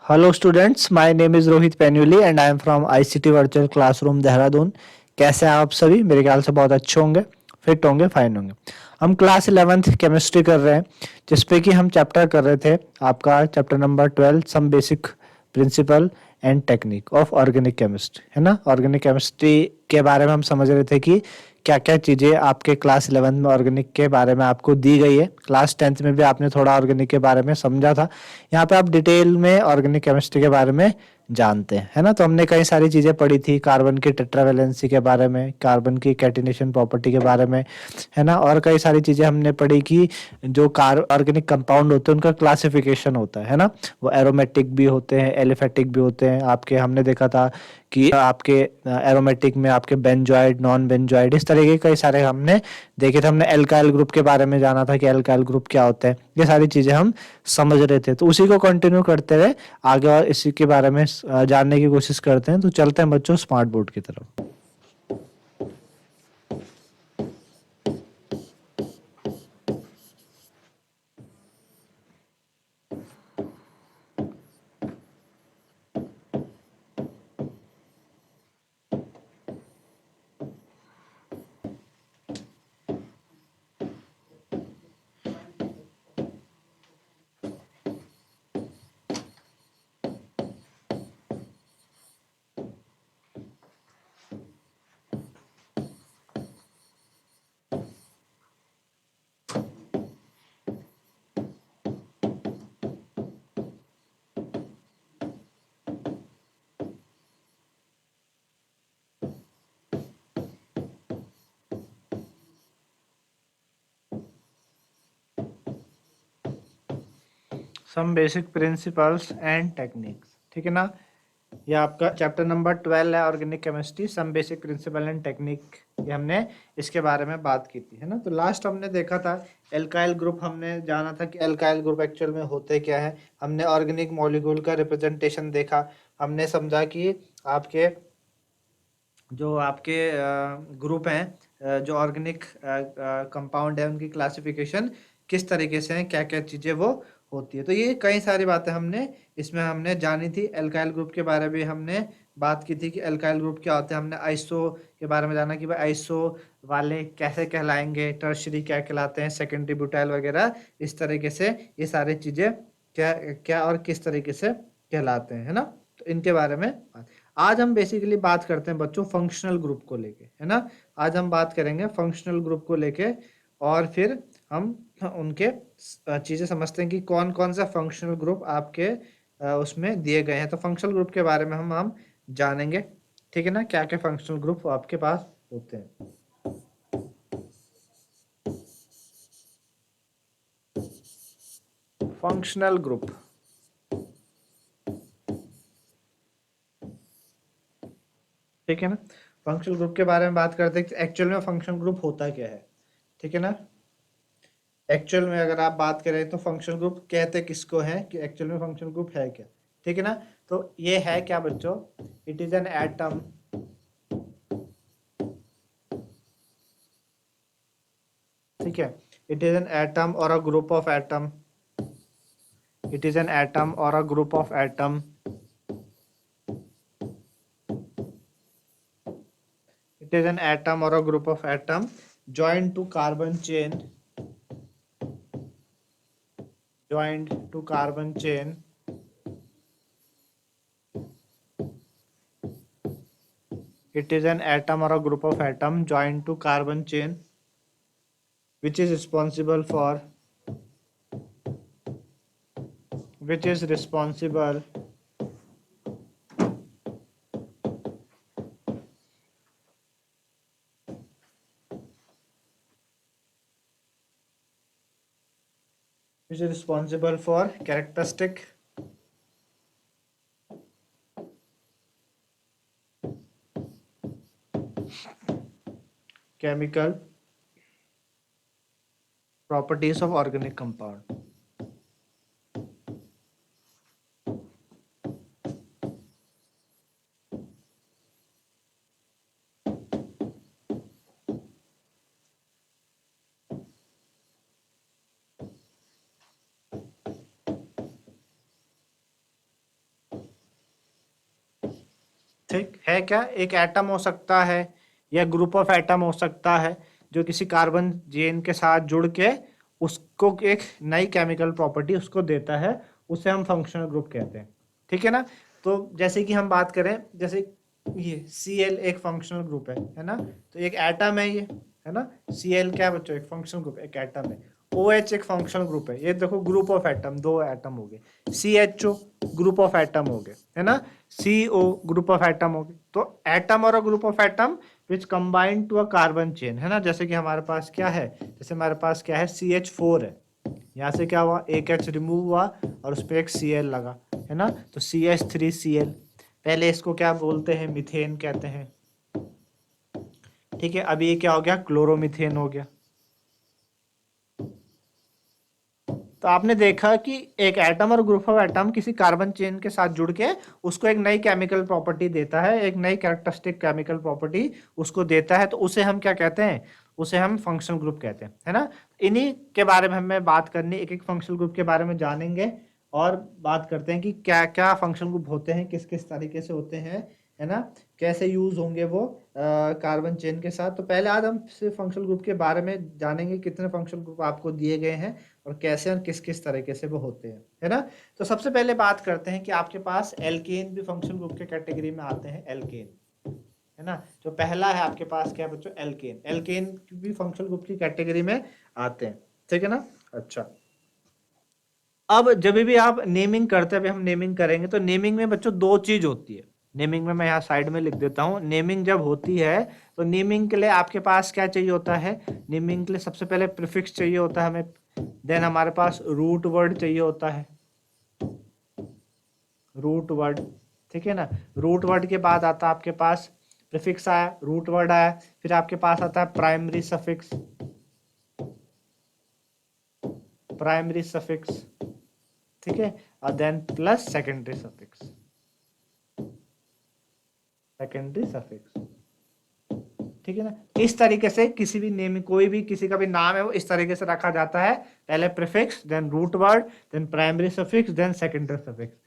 Hello students, my name is Rohit Penuli and I am from ICT virtual classroom Dehradun. कैसे हैं आप सभी? मेरे ख्याल से बहुत अच्छे होंगे, फिट होंगे, फाइन होंगे। हम क्लास 11th केमिस्ट्री कर रहे हैं, जिसपे कि हम चैप्टर कर रहे थे आपका chapter number 12 some basic principle and technique of organic chemistry, है ना। ऑर्गेनिक केमिस्ट्री के बारे में हम समझ रहे थे कि क्या क्या चीज़ें आपके क्लास 11th में ऑर्गेनिक के बारे में आपको दी गई है। क्लास 10th में भी आपने थोड़ा ऑर्गेनिक के बारे में समझा था। यहाँ पे आप डिटेल में ऑर्गेनिक केमिस्ट्री के बारे में जानते हैं, है ना। तो हमने कई सारी चीज़ें पढ़ी थी, कार्बन की टेट्रावैलेंसी के बारे में, कार्बन की कैटिनेशन प्रॉपर्टी के बारे में, है ना। और कई सारी चीज़ें हमने पढ़ी कि जो कार ऑर्गेनिक कंपाउंड होते हैं उनका क्लासिफिकेशन होता है ना। वो एरोमेटिक भी होते हैं, एलिफेटिक भी होते हैं। आपके हमने देखा था कि आपके एरोमेटिक में आपके बेंजॉइड, नॉन बेंजॉइड, इस तरह के कई सारे हमने देखे थे। हमने एल्काइल ग्रुप के बारे में जाना था कि एल्काइल ग्रुप क्या होता है। ये सारी चीज़ें हम समझ रहे थे, तो उसी को कंटिन्यू करते हुए आगे और इसी के बारे में जानने की कोशिश करते हैं। तो चलते हैं बच्चों स्मार्ट बोर्ड की तरफ। Some basic principles and techniques, ठीक है ना। ये आपका चैप्टर नंबर 12 है, organic chemistry some basic principle and technique. ये हमने इसके बारे में बात की थी, है ना। तो लास्ट हमने देखा था एल्काइल ग्रुप, हमने जाना था कि एल्काइल ग्रुप एक्चुअल में होते क्या है। हमने ऑर्गेनिक मॉलिक्यूल का रिप्रेजेंटेशन देखा। हमने समझा कि आपके जो आपके ग्रुप हैं, जो ऑर्गेनिक कंपाउंड है, उनकी क्लासिफिकेशन किस तरीके से है, क्या क्या चीज़ें वो होती है। तो ये कई सारी बातें हमने इसमें हमने जानी थी। एल्काइल ग्रुप के बारे में हमने बात की थी कि एल्काइल ग्रुप क्या होते हैं। हमने आइसो के बारे में जाना कि भाई आइसो वाले कैसे कहलाएंगे, टर्शरी क्या कहलाते हैं, सेकेंडरी ब्यूटाइल वगैरह, इस तरीके से ये सारी चीज़ें क्या क्या और किस तरीके से कहलाते हैं, है ना। तो इनके बारे में आज हम बेसिकली बात करते हैं बच्चों फंक्शनल ग्रुप को लेके, है ना। आज हम बात करेंगे फंक्शनल ग्रुप को लेके, और फिर हम उनके चीजें समझते हैं कि कौन कौन सा फंक्शनल ग्रुप आपके उसमें दिए गए हैं। तो फंक्शनल ग्रुप के बारे में हम जानेंगे, ठीक है ना, क्या क्या फंक्शनल ग्रुप आपके पास होते हैं। फंक्शनल ग्रुप, ठीक है ना। फंक्शनल ग्रुप के बारे में बात करते हैं कि एक्चुअल में फंक्शनल ग्रुप होता क्या है, ठीक है ना। एक्चुअल में अगर आप बात करें तो फंक्शनल ग्रुप कहते किसको है, कि एक्चुअल में फंक्शनल ग्रुप है क्या, ठीक है ना। तो ये है क्या बच्चों, इट इज एन एटम, ठीक है। It is an atom or a group of atom, it is an atom or a group of atom, it is an atom or a group of atom joined to carbon chain, joined to carbon chain, it is an atom or a group of atom joined to carbon chain which is responsible for, which is responsible which is responsible for characteristic chemical properties of organic compound। ठीक है, क्या एक atom हो सकता है या group of atom हो सकता है जो किसी कार्बन चेन के साथ जुड़ के उसको एक नई केमिकल प्रॉपर्टी उसको देता है, उसे हम फंक्शनल ग्रुप कहते हैं। ठीक है ना। तो जैसे कि हम बात करें, जैसे ये Cl एक फंक्शनल ग्रुप है ना, तो एक एटम है ये, है ना। Cl क्या बच्चों, एक फंक्शनल ग्रुप, एक एटम है। OH एक फंक्शनल ग्रुप है, ये देखो ग्रुप ऑफ एटम, दो एटम हो गए। CHO ग्रुप ऑफ एटम हो गए, है ना। CO ग्रुप ऑफ एटम हो गए। तो एटम और group of atom which combine to a carbon chain, है ना। जैसे कि हमारे पास क्या है, जैसे हमारे पास क्या है, CH4 है, यहाँ से क्या हुआ, एक H रिमूव हुआ और उस पर एक Cl लगा, है ना। तो CH3Cl, पहले इसको क्या बोलते हैं, मीथेन कहते हैं। ठीक है, अभी ये क्या हो गया, क्लोरोमीथेन हो गया। तो आपने देखा कि एक एटम और ग्रुप ऑफ एटम किसी कार्बन चेन के साथ जुड़ के उसको एक नई केमिकल प्रॉपर्टी देता है, एक नई कैरेक्टरिस्टिक केमिकल प्रॉपर्टी उसको देता है, तो उसे हम क्या कहते हैं, उसे हम फंक्शनल ग्रुप कहते हैं, है ना। इन्हीं के बारे में हमें बात करनी, एक एक फंक्शनल ग्रुप के बारे में जानेंगे और बात करते हैं कि क्या क्या फंक्शनल ग्रुप होते हैं, किस किस तरीके से होते हैं, है ना, कैसे यूज होंगे वो कार्बन चेन के साथ। तो पहले आज हम सिर्फ फंक्शनल ग्रुप के बारे में जानेंगे, कितने फंक्शनल ग्रुप आपको दिए गए हैं और कैसे और किस किस तरीके से वो होते हैं, है ना। तो सबसे पहले बात करते हैं कि आपके पास एल्केन भी फंक्शनल ग्रुप के कैटेगरी में आते हैं, एल्केन, है ना। जो पहला है आपके पास क्या बच्चों, एल्केन, एल्केन भी फंक्शनल ग्रुप की कैटेगरी में आते हैं, ठीक है ना। अच्छा, अब जब भी आप नेमिंग करते हैं, हम नेमिंग करेंगे तो नेमिंग में बच्चों दो चीज होती है। नेमिंग में मैं यहाँ साइड में लिख देता हूँ, नेमिंग जब होती है तो नेमिंग के लिए आपके पास क्या चाहिए होता है, नेमिंग के लिए सबसे पहले प्रीफिक्स चाहिए होता है हमें, देन हमारे पास रूट वर्ड चाहिए होता है, रूट वर्ड, ठीक है ना। रूट वर्ड के बाद आता है आपके पास प्रीफिक्स आया, रूट वर्ड आया, फिर आपके पास आता है प्राइमरी सफिक्स, प्राइमरी सफिक्स, ठीक है, और then plus secondary suffix, secondary suffix, ठीक है ना। इस तरीके से किसी भी नेम, कोई भी किसी का भी नाम है वो इस तरीके से रखा जाता है, पहले prefix, then root word, then primary suffix, then secondary suffix.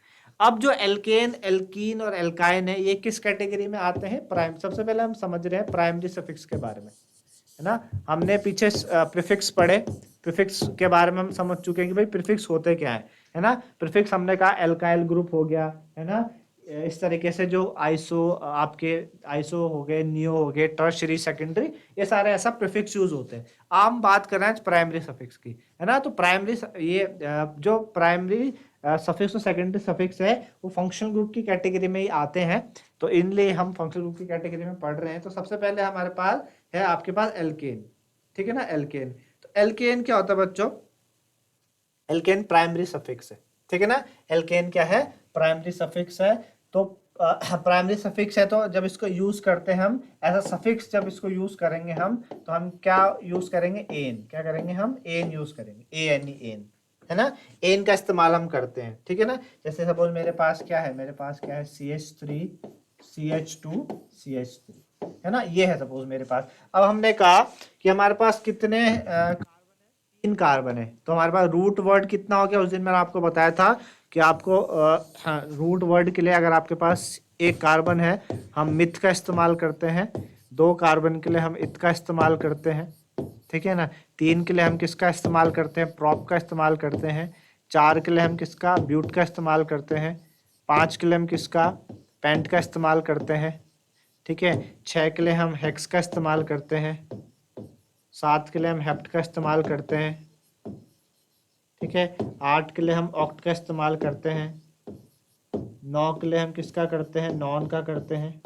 अब जो एल्केन, एल्कीन और एल्काइन है, ये किस कैटेगरी में आते हैं, प्राइम। सबसे पहले हम समझ रहे हैं प्राइमरी सफिक्स के बारे में, है ना। हमने पीछे प्रीफिक्स पढ़े, प्रीफिक्स के बारे में हम समझ चुके हैं कि भाई प्रीफिक्स होते क्या है ना। प्रीफिक्स हमने कहा एल्काइल ग्रुप हो गया, है ना। इस तरीके से जो आइसो, आपके आइसो हो गए, नियो हो गए, टर्शरी, सेकेंडरी, ये सारे ऐसा प्रीफिक्स यूज होते हैं। आम बात कर रहे हैं प्राइमरी सफिक्स की, है ना। तो प्राइमरी, ये जो प्राइमरी सफिक्स और सेकेंडरी सफिक्स है वो फंक्शनल ग्रुप की कैटेगरी में ही आते हैं। तो इनलिए हम फंक्शनल ग्रुप की कैटेगरी में पढ़ रहे हैं। तो सबसे पहले हमारे पास है आपके पास एल्केन, ठीक है ना, एल्केन। तो एल्केन क्या होता है बच्चों, एल्केन प्राइमरी सफिक्स है, ठीक है ना। एल्केन क्या है, प्राइमरी सफिक्स है। तो प्राइमरी सफिक्स है, तो जब इसको यूज करते हैं हम एज अ सफिक्स, जब इसको यूज करेंगे हम, तो हम क्या यूज करेंगे, एन, क्या करेंगे हम, एन यूज करेंगे, एन, है ना। एन का इस्तेमाल हम करते हैं, ठीक है ना। जैसे सपोज मेरे पास क्या है, मेरे पास क्या है, CH3 CH2 CH3, है ना, ये है सपोज मेरे पास। अब हमने कहा कि हमारे पास कितने तीन कार्बन है, तो हमारे पास रूट वर्ड कितना हो गया, उस दिन मैंने आपको बताया था कि आपको हाँ, रूट वर्ड के लिए अगर आपके पास एक कार्बन है हम मिथ का इस्तेमाल करते हैं, दो कार्बन के लिए हम इत का इस्तेमाल करते हैं, ठीक है ना। तीन के लिए हम किसका इस्तेमाल करते हैं, प्रॉप का इस्तेमाल करते हैं। चार के लिए हम किसका, ब्यूट का इस्तेमाल करते हैं। पाँच के लिए हम किसका, पेंट का इस्तेमाल करते हैं, ठीक है। छः के लिए हम हेक्स का इस्तेमाल करते हैं। सात के लिए हम हेप्ट का इस्तेमाल करते हैं, ठीक है। आठ के लिए हम ऑक्ट का इस्तेमाल करते हैं। नौ के लिए हम किसका करते हैं, नॉन का करते हैं।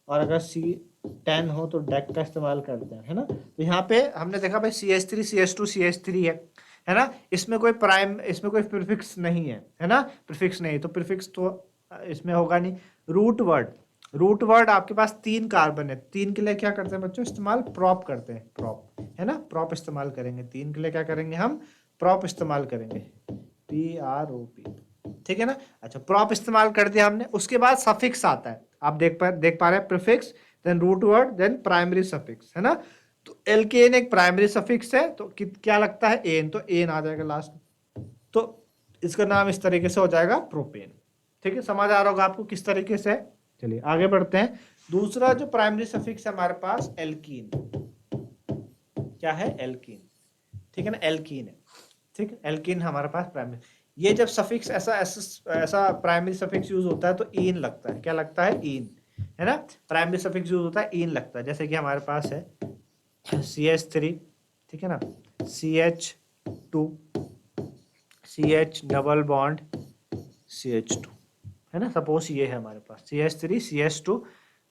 और अगर C10 हो तो डेक का इस्तेमाल करते हैं, है ना। तो यहाँ पे हमने देखा भाई CH3 CH2 CH3 है ना। इसमें कोई प्राइम, इसमें कोई प्रीफिक्स नहीं है ना, प्रीफिक्स नहीं, तो प्रीफिक्स तो इसमें होगा नहीं। रूट वर्ड, रूट वर्ड आपके पास तीन कार्बन है, तीन के लिए क्या करते हैं बच्चों, इस्तेमाल प्रॉप करते हैं, प्रॉप, है ना, प्रॉप इस्तेमाल करेंगे। तीन के लिए क्या करेंगे हम, प्रॉप इस्तेमाल करेंगे, PROP, ठीक है ना। अच्छा, प्रॉप इस्तेमाल कर दिया हमने, उसके बाद सफिक्स आता है, आप देख पा रहे हैं, prefix, then root word, then primary suffix, है ना। तो एल्केन एक प्राइमरी सफिक्स है, तो क्या लगता है, एन, तो एन आ जाएगा लास्ट में, तो इसका नाम इस तरीके से हो जाएगा प्रोपेन, ठीक है। समझ आ रहा होगा आपको किस तरीके से, चलिए आगे बढ़ते हैं। दूसरा जो प्राइमरी सफिक्स है हमारे पास एल्कीन, क्या है? एल्कीन, ठीक है ना, एल्कीन है। ठीक है, एल्कीन हमारे पास प्राइमरी। ये जब सफिक्स ऐसा ऐसा ऐसा प्राइमरी सफिक्स यूज होता है तो ईन लगता है, क्या लगता है? ईन, है ना। प्राइमरी सफिक्स यूज होता है ईन लगता है, जैसे कि हमारे पास है CH3, ठीक है ना, CH2, CH double bond CH2, है ना। सपोज ये है हमारे पास CH3 CH2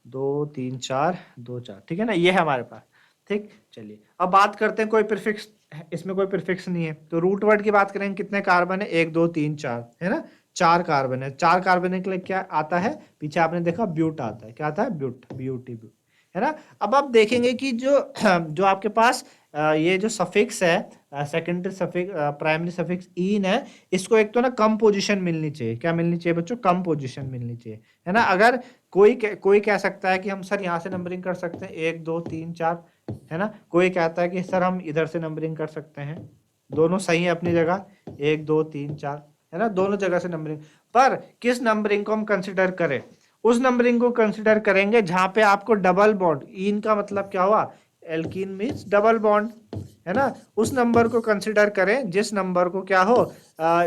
2 3 4 2 4, ठीक है ना, ये है हमारे पास। ठीक, चलिए अब बात करते हैं, कोई प्रीफिक्स, इसमें कोई प्रीफिक्स नहीं है तो रूट वर्ड की बात करेंगे। कितने कार्बन है? 1 2 3 4, है ना, 4 कार्बन है। 4 कार्बन के लिए क्या आता है? पीछे आपने देखा ब्यूट आता है, क्या आता है? ब्यूट, ब्यूटी, ब्यूट, है ना। अब आप देखेंगे कि जो जो आपके पास ये जो सफिक्स है सेकेंडरी सफिक्स प्राइमरी सफिक्स ईन है, इसको एक तो ना कम पोजीशन मिलनी चाहिए। क्या मिलनी चाहिए बच्चों? कम पोजीशन मिलनी चाहिए, है ना। अगर कोई कह सकता है कि हम सर यहाँ से नंबरिंग कर सकते हैं 1 2 3 4, है ना। कोई कहता है कि सर हम इधर से नंबरिंग कर सकते हैं। दोनों सही है अपनी जगह, 1 2 3 4, है ना, दोनों जगह से नंबरिंग। पर किस नंबरिंग को हम कंसिडर करें? उस नंबरिंग को कंसिडर करेंगे जहां पे आपको डबल बॉन्ड, ईन का मतलब क्या हुआ? एल्कीन मीन्स डबल बॉन्ड, है ना। उस नंबर को कंसिडर करें जिस नंबर को क्या हो,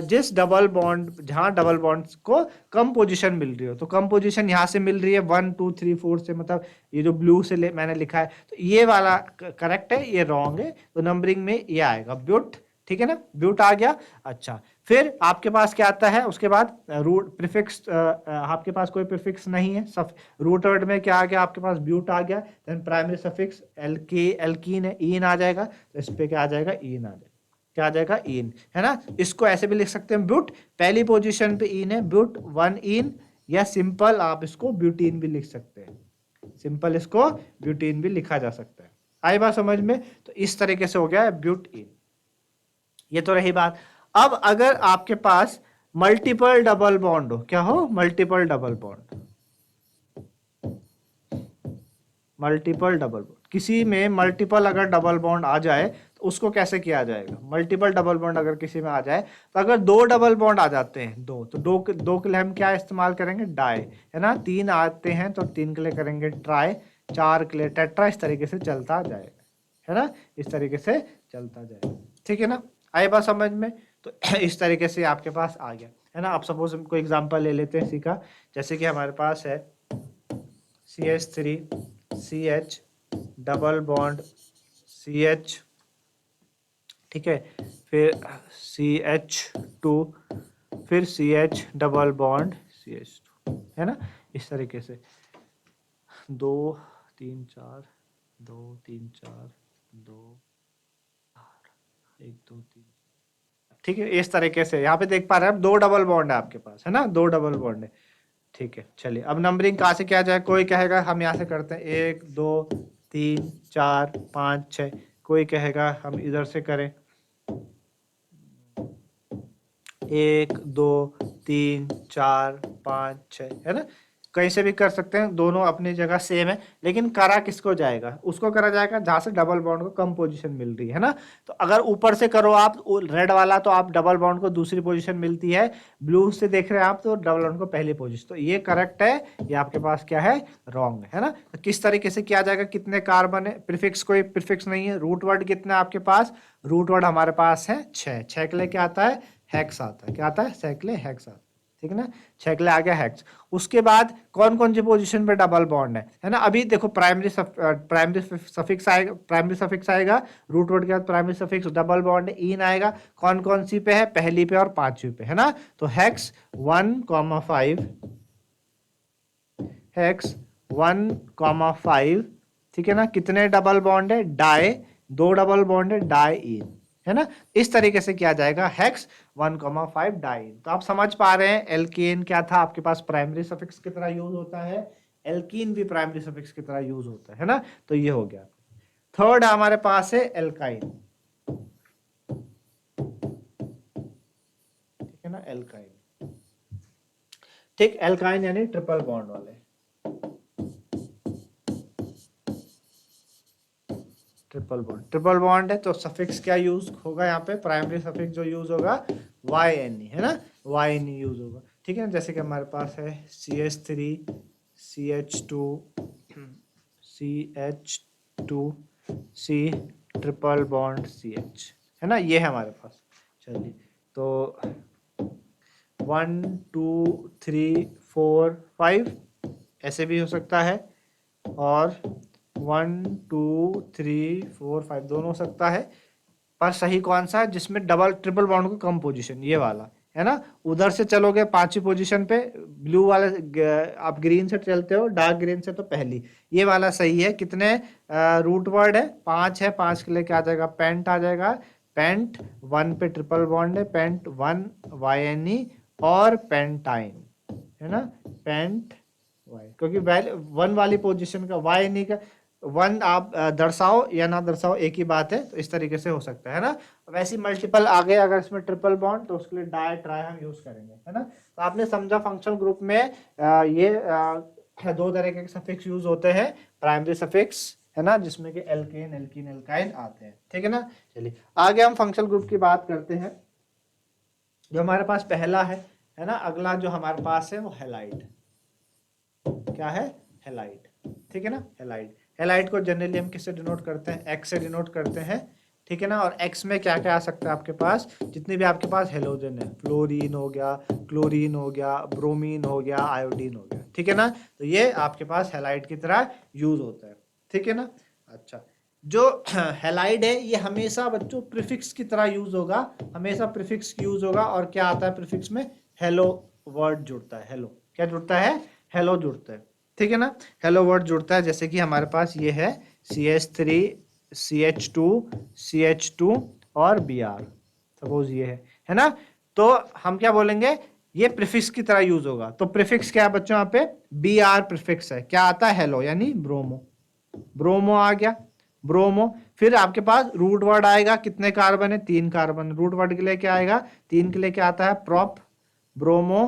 जिस डबल बॉन्ड, जहां डबल बॉन्ड को कम पोजीशन मिल रही हो। तो कम पोजीशन यहाँ से मिल रही है 1 2 3 4 से, मतलब ये जो ब्लू से मैंने लिखा है, तो ये वाला करेक्ट है, ये रॉन्ग है। तो नंबरिंग में ये आएगा ब्यूट, ठीक है ना, ब्यूट आ गया। अच्छा, फिर आपके पास क्या आता है उसके बाद? रूट प्रीफिक्स, आपके पास कोई प्रीफिक्स नहीं है। सब रूट वर्ड में क्या आ गया आपके पास? ब्यूट आ गया। देन प्राइमरी सफिक्स एल्कीन है, ईन आ जाएगा। तो इस पे क्या आ जाएगा? ईन आ जाएगा। क्या आ जाएगा? ईन, है ना। इसको ऐसे भी लिख सकते हैं, ब्यूट पहली पोजीशन पे ईन है, ब्यूट 1 ईन, या सिंपल आप इसको ब्यूटीन भी लिख सकते हैं। सिंपल इसको ब्यूटीन भी लिखा जा सकता है। आई बात समझ में? तो इस तरीके से हो गया है ब्यूट इन। ये तो रही बात। अब अगर आपके पास मल्टीपल डबल बॉन्ड हो, क्या हो? Multiple double bond, multiple double bond, किसी में मल्टीपल अगर डबल बॉन्ड आ जाए तो उसको कैसे किया जाएगा? मल्टीपल डबल बॉन्ड अगर किसी में आ जाए, तो अगर 2 डबल बॉन्ड आ जाते हैं, दो, तो दो के लिए हम क्या इस्तेमाल करेंगे? डाई, है ना। 3 आते हैं तो 3 के लिए करेंगे ट्राई, 4 के लिए टेट्रा, इस तरीके से चलता जाएगा, है ना, इस तरीके से चलता जाएगा, ठीक है ना। आई बात समझ में? तो इस तरीके से आपके पास आ गया, है ना। आप सपोज हमको एग्जांपल ले लेते हैं सीखा, जैसे कि हमारे पास है CH3 CH double bond CH, ठीक है, फिर CH2, फिर CH डबल बॉन्ड CH2, है ना, इस तरीके से 2 3 4 2 3 4 2 1 2 3, ठीक है, इस तरीके से यहाँ पे देख पा रहे हैं आप, 2 डबल बॉन्ड है आपके पास, है ना, 2 डबल बॉन्ड है। ठीक है, चलिए अब नंबरिंग कहाँ से किया जाए? कोई कहेगा हम यहाँ से करते हैं 1 2 3 4 5 6, कोई कहेगा हम इधर से करें 1 2 3 4 5 6, है ना, कहीं से भी कर सकते हैं, दोनों अपनी जगह सेम है। लेकिन करा किसको जाएगा? उसको करा जाएगा जहां से डबल बॉन्ड को कम पोजीशन मिल रही है ना। तो अगर ऊपर से करो आप रेड वाला, तो आप डबल बॉन्ड को दूसरी पोजीशन मिलती है, ब्लू से देख रहे हैं आप तो डबल बॉन्ड को पहली पोजीशन। तो ये करेक्ट है, ये आपके पास क्या है? रॉन्ग है ना। तो किस तरीके से किया जाएगा? कितने कार्बन है? प्रीफिक्स, कोई प्रीफिक्स नहीं है। रूट वर्ड कितना है आपके पास? रूट वर्ड हमारे पास है 6, 6 के लिए क्या आता है? हेक्स आता है। क्या आता है? 6 के लिए हेक्स आता है, ठीक है ना, 6 के लिए आ गया हेक्स। उसके बाद कौन कौन सी पोजीशन पे डबल बॉन्ड है ना। अभी देखो प्राइमरी सफिक्स आएगा, प्राइमरी सफिक्स आएगा, रूट वर्ड के बाद primary suffix, double bond in आएगा। कौन कौन सी पे है? पहली पे और पांचवी पे, है ना। तो हेक्स 1,5, हेक्स 1,5, ठीक है ना। कितने डबल बॉन्ड है? डाई, 2 डबल बॉन्ड है, डाई इन, है ना। इस तरीके से किया जाएगा हेक्स 1,5 डाइन। तो आप समझ पा रहे हैं एल्केन क्या था आपके पास? प्राइमरी सफिक्स की तरह यूज होता है, एल्कीन भी प्राइमरी सफिक्स की तरह यूज होता है ना। तो ये हो गया। थर्ड हमारे पास है एल्काइन, ठीक है ना, एल्काइन, ठीक, एल्काइन यानी ट्रिपल बॉन्ड वाले, ट्रिपल बॉन्ड है तो सफिक्स क्या यूज होगा यहाँ पे? प्राइमरी सफिक्स जो यूज होगा YNE, है ना, YNE यूज होगा, ठीक है। जैसे कि हमारे पास है CH3 CH2 CH2 C triple bond CH, है ना, ये है हमारे पास। चलिए तो 1 2 3 4 5 ऐसे भी हो सकता है, और 1 2 3 4 5 दोनों हो सकता है। पर सही कौन सा है जिसमें डबल ट्रिपल बॉन्ड को कम पोजीशन, ये वाला है ना। उधर से चलोगे पांचवी पोजीशन पे, ब्लू वाले आप ग्रीन से चलते हो, डार्क ग्रीन से तो पहली, ये वाला सही है। कितने रूट वर्ड है, 5 है, 5 के लेके आ जाएगा पेंट आ जाएगा। पेंट 1 पे ट्रिपल बॉन्ड है, पेंट 1 YNE, और पेंटाइन, है ना, पेंट वाई, क्योंकि 1 वाली पोजीशन का YNE का 1 आप दर्शाओ या ना दर्शाओ एक ही बात है, तो इस तरीके से हो सकता है ना। वैसे मल्टीपल आ गए अगर इसमें ट्रिपल बॉन्ड, तो उसके लिए डाई ट्राई हम यूज करेंगे, है ना। तो आपने समझा फंक्शनल ग्रुप में ये दो तरह के सफिक्स यूज होते हैं, प्राइमरी सफिक्स, है ना, जिसमें कि एल्केन एल्कीन एल्काइन आते हैं, ठीक है ना। चलिए आगे हम फंक्शनल ग्रुप की बात करते हैं। जो हमारे पास पहला है ना, अगला जो हमारे पास है वो हैलाइड। क्या है, हैलाइड, ठीक है ना। हैलाइड, हैलाइड को जनरली हम किससे डिनोट करते हैं, एक्स से डिनोट करते हैं, ठीक है ना। और एक्स में क्या क्या आ सकता है आपके पास, जितने भी आपके पास हेलोजन है, फ्लोरीन हो गया, क्लोरीन हो गया, ब्रोमीन हो गया, आयोडीन हो गया, ठीक है ना। तो ये आपके पास हैलाइड की तरह यूज होता है, ठीक है ना। अच्छा, जो हैलाइड है ये हमेशा बच्चों प्रीफिक्स की तरह यूज होगा, हमेशा प्रीफिक्स यूज होगा। और क्या आता है प्रीफिक्स में, हेलो वर्ड जुड़ता है, हेलो क्या जुड़ता है, हेलो जुड़ता है, ठीक है ना। हेलो वर्ड जुड़ता है, जैसे कि हमारे पास ये है CH3 CH2 CH2 और Br, सपोज ये है ना। तो हम क्या बोलेंगे, ये प्रीफिक्स की तरह यूज होगा। तो प्रीफिक्स क्या है बच्चों, यहाँ पे Br प्रीफिक्स है, क्या आता है, हेलो यानी ब्रोमो, ब्रोमो आ गया, ब्रोमो। फिर आपके पास रूट वर्ड आएगा, कितने कार्बन है, 3 कार्बन, रूट वर्ड के लिए क्या आएगा, 3 के लिए क्या आता है, प्रोप, ब्रोमो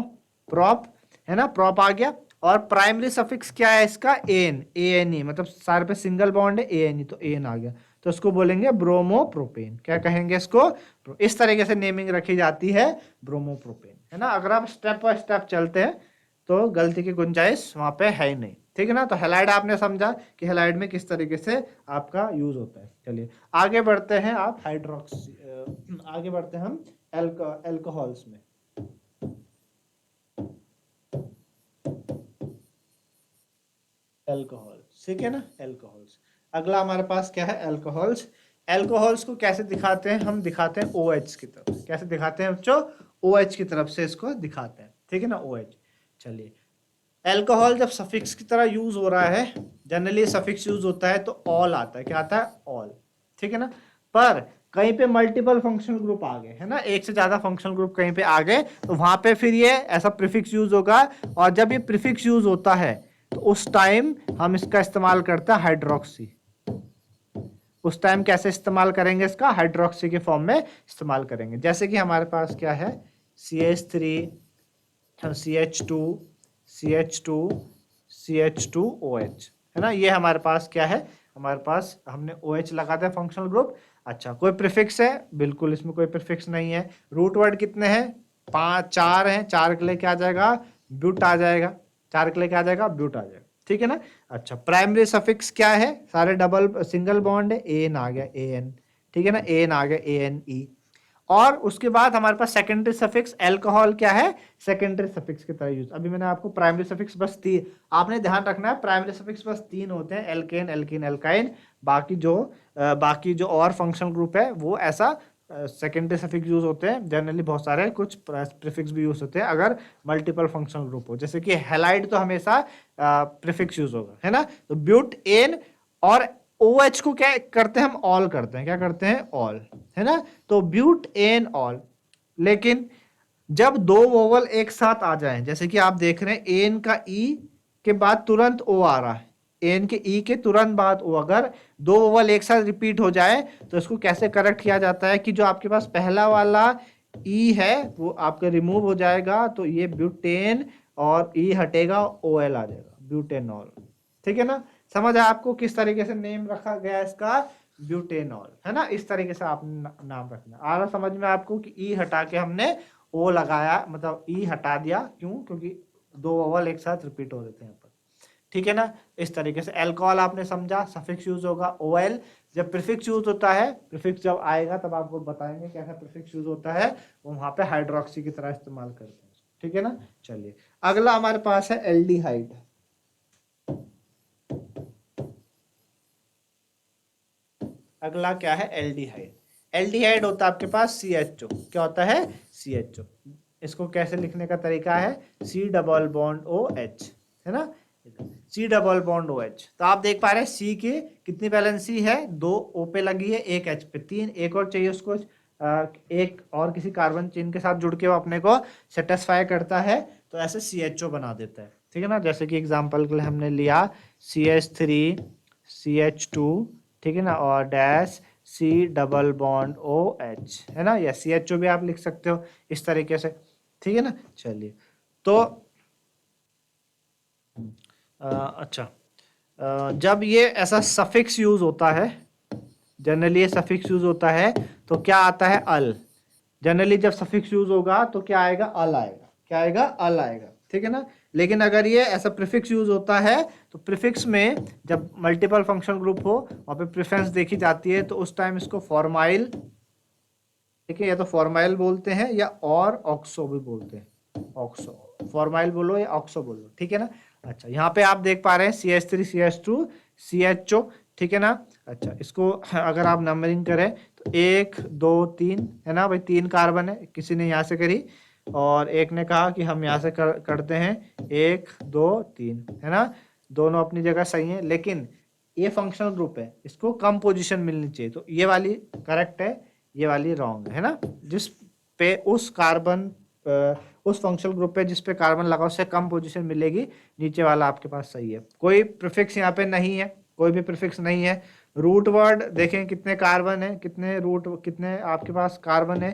प्रोप, है ना, प्रोप आ गया। और प्राइमरी सफिक्स क्या है इसका, एन, ANE, मतलब सारे पे सिंगल बॉन्ड है, ANE, तो एन आ गया, तो इसको बोलेंगे ब्रोमोप्रोपेन। क्या कहेंगे इसको, इस तरीके से नेमिंग रखी जाती है ब्रोमोप्रोपेन, है ना। अगर आप स्टेप बाय स्टेप चलते हैं तो गलती की गुंजाइश वहां पे है ही नहीं, ठीक है ना। तो हैलाइड आपने समझा कि हैलाइड में किस तरीके से आपका यूज होता है। चलिए आगे बढ़ते हैं, आप हाइड्रोक्सी, आगे बढ़ते हैं हम एल्कोहल्स में। एल्कोहल्स, ठीक है ना, एल्कोहल्स। अगला हमारे पास क्या है, एल्कोहल्स। एल्कोहल्स को कैसे दिखाते हैं, हम दिखाते हैं OH की तरफ। कैसे दिखाते हैं बच्चों, OH की तरफ से इसको दिखाते हैं, ठीक है ना, OH। चलिए, एल्कोहल जब सफिक्स की तरह यूज हो रहा है, जनरली सफिक्स यूज होता है तो ऑल आता है, क्या आता है, ऑल, ठीक है ना। पर कहीं पे मल्टीपल फंक्शनल ग्रुप आ गए, है ना, एक से ज्यादा फंक्शनल ग्रुप कहीं पे आ गए, तो वहां पे फिर ये ऐसा प्रीफिक्स यूज होगा। और जब ये प्रीफिक्स यूज होता है तो उस टाइम हम इसका इस्तेमाल करते हैं हाइड्रोक्सी। उस टाइम कैसे इस्तेमाल करेंगे इसका, हाइड्रोक्सी के फॉर्म में इस्तेमाल करेंगे। जैसे कि हमारे पास क्या है, CH3 CH2 CH2 CH2OH, है ना। ये हमारे पास क्या है, हमारे पास हमने OH लगा दिया फंक्शनल ग्रुप। अच्छा, कोई प्रीफिक्स है, बिल्कुल इसमें कोई प्रीफिक्स नहीं है। रूट वर्ड कितने हैं, 4 हैं, 4 के लिए क्या आ जाएगा, ब्यूट आ जाएगा, 4 के लिए क्या आ जाएगा, ब्यूट आ जाएगा, ठीक है ना। अच्छा, प्राइमरी सफिक्स क्या है, सारे डबल सिंगल बॉन्ड है, एन आ गया, AN, ठीक है ना, एन आ गया, ANE। और उसके बाद हमारे पास सेकेंडरी सफिक्स, अल्कोहल क्या है, सेकेंडरी सफिक्स की तरह यूज। अभी मैंने आपको प्राइमरी सफिक्स बस 3, आपने ध्यान रखना है प्राइमरी सफिक्स बस 3 होते हैं, एल्केन एल्कीन एल्काइन। बाकी जो और फंक्शनल ग्रुप है वो ऐसा सेकेंडरी सफिक्स यूज होते हैं। जनरली बहुत सारे कुछ प्रीफिक्स भी यूज होते हैं अगर मल्टीपल फंक्शनल ग्रुप हो, जैसे कि हैलाइड तो हमेशा प्रीफिक्स यूज होगा, है ना। तो ब्यूट, एन और OH को क्या करते हैं, हम ऑल करते हैं, क्या करते हैं, ऑल, है ना। तो ब्यूट, एन, ऑल। लेकिन जब दो वोवल एक साथ आ जाएं, जैसे कि आप देख रहे हैं एन का ई के बाद तुरंत ओ आ रहा है, एन के ई के तुरंत बाद ओ, अगर दो वोवल एक साथ रिपीट हो जाए तो इसको कैसे करेक्ट किया जाता है कि जो आपके पास पहला वाला ई है वो आपका रिमूव हो जाएगा, तो ये ब्यूटेन, और ई हटेगा, OL आ जाएगा, ब्यूटेनॉल, ठीक है ना। समझ आया आपको किस तरीके से नेम रखा गया इसका, ब्यूटेनॉल, है ना। इस तरीके से आप नाम रखना आ रहा समझ में आपको कि ई हटा के हमने ओ लगाया, मतलब ई हटा दिया, क्यों, क्योंकि दो वोवल एक साथ रिपीट हो रहे थे यहाँ पर। ठीक है ना। इस तरीके से अल्कोहल आपने समझा, सफिक्स यूज होगा ओएल। जब प्रीफिक्स यूज होता है, प्रीफिक्स जब आएगा तब आपको बताएंगे कैसा प्रीफिक्स यूज होता है, वो वहां पे हाइड्रोक्सी की तरह इस्तेमाल करते हैं, ठीक है ना। चलिए अगला हमारे पास है एल्डिहाइड। अगला क्या है, एल्डिहाइड। एल्डिहाइड होता है आपके पास CHO। क्या होता है, CHO। इसको कैसे लिखने का तरीका है, C डबल बॉन्ड OH, है ना, C डबल बॉन्ड OH। तो आप देख पा रहे हैं C की कितनी वैलेंसी है, 2 O पे लगी है, 1 H पे, 3 एक और चाहिए उसको, एक और किसी कार्बन चेन के साथ जुड़ के वो अपने को सेटिस्फाई करता है, तो ऐसे CHO बना देता है, ठीक है ना। जैसे कि एग्जांपल के लिए हमने लिया CH3 CH2, ठीक है ना, और dash C double bond OH, है ना, या CHO भी आप लिख सकते हो इस तरीके से, ठीक है ना। चलिए तो अच्छा, जब ये ऐसा सफिक्स यूज होता है, जनरली ये सफिक्स यूज होता है तो क्या आता है, अल। जनरली जब सफिक्स यूज होगा तो क्या आएगा, अल आएगा। क्या आएगा, अल आएगा, ठीक है ना। लेकिन अगर ये ऐसा प्रीफिक्स यूज होता है तो प्रीफिक्स में जब मल्टीपल फंक्शनल ग्रुप हो वहाँ पे प्रेफरेंस देखी जाती है, तो उस टाइम इसको फॉर्माइल, ठीक है, या तो फॉर्माइल बोलते हैं या और ऑक्सो भी बोलते हैं, ऑक्सो, फॉर्माइल बोलो या ऑक्सो बोलो, ठीक है ना। अच्छा यहाँ पे आप देख पा रहे हैं CH3 CH2 CHO, ठीक है ना। अच्छा इसको अगर आप नंबरिंग करें तो 1 2 3, है ना भाई, 3 कार्बन है, किसी ने यहाँ से करी और एक ने कहा कि हम यहाँ से करते हैं 1 2 3, है ना, दोनों अपनी जगह सही है, लेकिन ये फंक्शनल ग्रुप है, इसको कम पोजीशन मिलनी चाहिए, तो ये वाली करेक्ट है, ये वाली रॉन्ग है ना। जिस पे उस कार्बन उस फंक्शनल ग्रुप पे जिस पे कार्बन लगा उससे कम पोजीशन मिलेगी, नीचे वाला आपके पास सही है। कोई प्रीफिक्स यहाँ पे नहीं है, कोई भी प्रीफिक्स नहीं है। रूट वर्ड देखें कितने कार्बन है, कितने रूट, कितने आपके पास कार्बन है,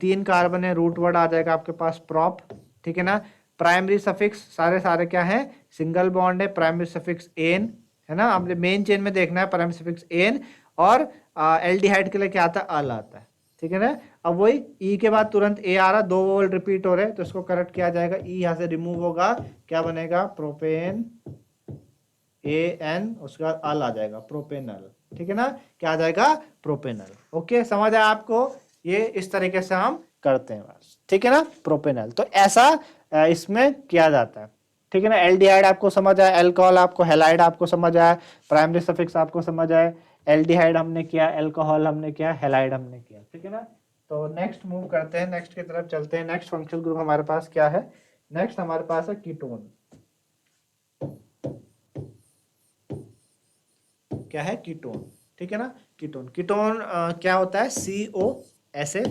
3 कार्बन है, रूट वर्ड आ जाएगा आपके पास प्रॉप, ठीक है ना। प्राइमरी सफिक्स सारे सारे क्या है, सिंगल बॉन्ड है, प्राइमरी सफिक्स एन, है ना, आपने मेन चेन में देखना है, प्राइमरी सफिक्स एन, और एल्डिहाइड के लिए क्या आता है, अल आता है, ठीक है ना। अब वही ई के बाद तुरंत ए आ रहा, 2 वोवल रिपीट हो रहे हैं, तो इसको करेक्ट किया जाएगा, ई यहाँ से रिमूव होगा, क्या बनेगा, प्रोपेन, AN, उसके बाद अल आ जाएगा, प्रोपेनल, ठीक है ना, क्या आ जाएगा, प्रोपेनल। ओके समझ आया आपको, ये इस तरीके से हम करते हैं बस, ठीक है ना, प्रोपेनल। तो ऐसा इसमें किया जाता है, ठीक है ना। एल्डिहाइड आपको समझ आया, अल्कोहल आपको, हैलाइड आपको समझ आया, प्राइमरी सफिक्स आपको समझ आया, एल्डिहाइड हमने किया, अल्कोहल हमने किया, हैलाइड हमने किया, ठीक है ना। तो नेक्स्ट मूव करते हैं, नेक्स्ट की तरफ चलते हैं। नेक्स्ट फंक्शनल ग्रुप हमारे पास क्या है, नेक्स्ट हमारे पास है कीटोन। क्या है, कीटोन, ठीक है ना। कीटोन, कीटोन क्या होता है, COSA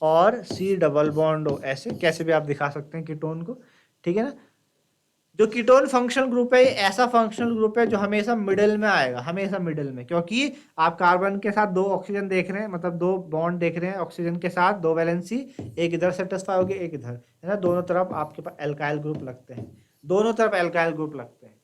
और C डबल बॉन्ड O, ऐसे कैसे भी आप दिखा सकते हैं कीटोन को, ठीक है ना। जो कीटोन फंक्शनल ग्रुप है, ये ऐसा फंक्शनल ग्रुप है जो हमेशा मिडिल में आएगा, हमेशा मिडिल में, क्योंकि आप कार्बन के साथ 2 ऑक्सीजन देख रहे हैं, मतलब 2 बॉन्ड देख रहे हैं ऑक्सीजन के साथ, 2 वैलेंसी, एक इधर सेटिस्फाई होगी एक इधर, है ना, दोनों तरफ आपके पास एल्काइल ग्रुप लगते हैं, दोनों तरफ एल्काइल ग्रुप लगते हैं,